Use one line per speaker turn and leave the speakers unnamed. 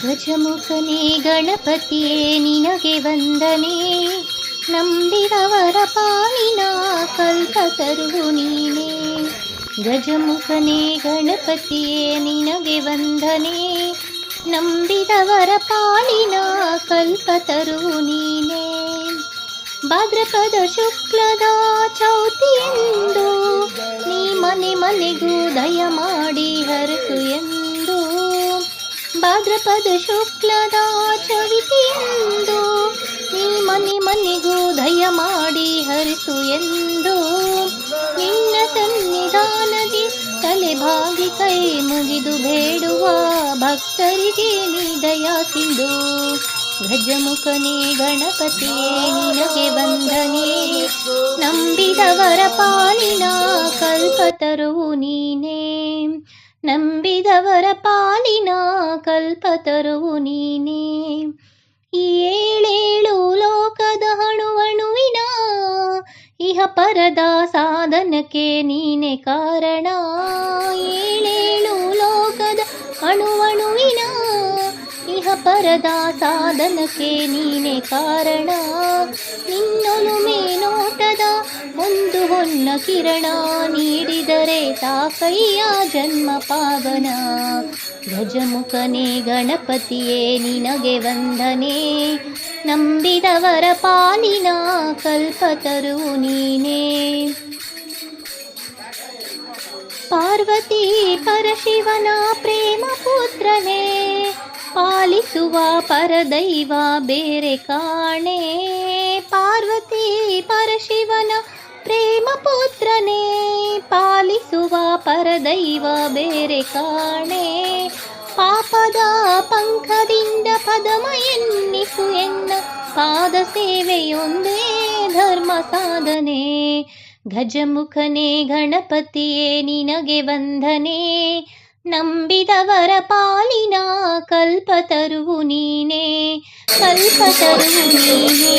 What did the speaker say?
ಗಜಮುಖನೇ ಗಣಪತಿಯೇ ನಿನಗೆ ವಂದನೆ, ನಂಬಿದವರ ಪಾಲಿನ ಕಲ್ಪತರುವು ನೀನೇ. ಗಜಮುಖನೇ ಗಣಪತಿಯೇ ನಿನಗೆ ವಂದನೆ, ನಂಬಿದವರ ಪಾಲಿನ ಕಲ್ಪತರುವು ನೀನೇ. ಭಾದ್ರಪದ ಶುಕ್ಲದ ಚೌತಿಯೆಂದು ನೀ ಮನೆ ಮನೆಗೂ ದಯ ಮಾಡಿ ಹರಸು ಎಂದು. ಭಾದ್ರಪದ ಶುಕ್ಲದ ಚವಿತಿಯೆಂದು ನೀ ಮನೆ ಮನೆಗೂ ದಯ ಮಾಡಿ ಹರಿಸು ಎಂದು. ನಿನ್ನ ಸನ್ನಿಧಾನದಿ ತಲೆಬಾಗಿ ಕೈ ಮುಗಿದು ಬೇಡುವ ಭಕ್ತರಿಗೆ ನೀ ದಯಾ ಸಿಂಧು. ಗಜಮುಖನೇ ಗಣಪತಿಯೇ ನಿನಗೆ ವಂದನೆ, ನಂಬಿದವರ ಪಾಲಿನ ಕಲ್ಪತರುವು ನೀನೇ. ನಂಬಿದವರ ಪಾಲಿನ ಕಲ್ಪತರುವು ನೀನೇ. ಈ ಏಳೇಳು ಲೋಕದ ಅಣುವಣುವಿನ ಇಹ ಪರದ ಸಾಧನಕ್ಕೆ ನೀನೆ ಕಾರಣ. ಏಳೇಳು ಲೋಕದ ಅಣುವಣುವಿನ ಇಹ ಪರದ ಸಾಧನಕ್ಕೆ ನೀನೆ ಕಾರಣ. ನಿನ್ನೊಲುಮೆ ನೋಟದ ಒಂದು ಹೊನ್ನ ಕಿರಣ ನೀಡಿದರೆ ಸಾಕಯ್ಯ ಜನ್ಮ ಪಾವನ. ಗಜಮುಖನೇ ಗಣಪತಿಯೇ ನಿನಗೆ ವಂದನೆ, ನಂಬಿದವರ ಪಾಲಿನ ಕಲ್ಪತರುವು ನೀನೇ. ಪಾರ್ವತಿ ಪರಶಿವನ ಪ್ರೇಮ ಪುತ್ರನೇ, ಪಾಲಿಸುವ ಪರದೈವ ಬೇರೆ ಕಾಣೆ. ಪಾರ್ವತಿ ಪರಶಿವನ ಪ್ರೇಮ ಪುತ್ರನೇ, ಪಾಲಿಸುವ ಪರದೈವ ಬೇರೆ ಕಾಣೆ. ಪಾಪದ ಪಂಖದಿಂದ ಪದಮ ಎನ್ನಿಸು ಎನ್ನ, ಪಾದ ಸೇವೆಯೊಂದೇ ಧರ್ಮ ಸಾಧನೆ. ಗಜಮುಖನೇ ಗಣಪತಿಯೇ ನಿನಗೆ ವಂದನೆ, ನಂಬಿದವರ ಪಾಲಿನ ಕಲ್ಪತರುವು ನೀನೇ. ಕಲ್ಪತರುವು ನೀನೇ.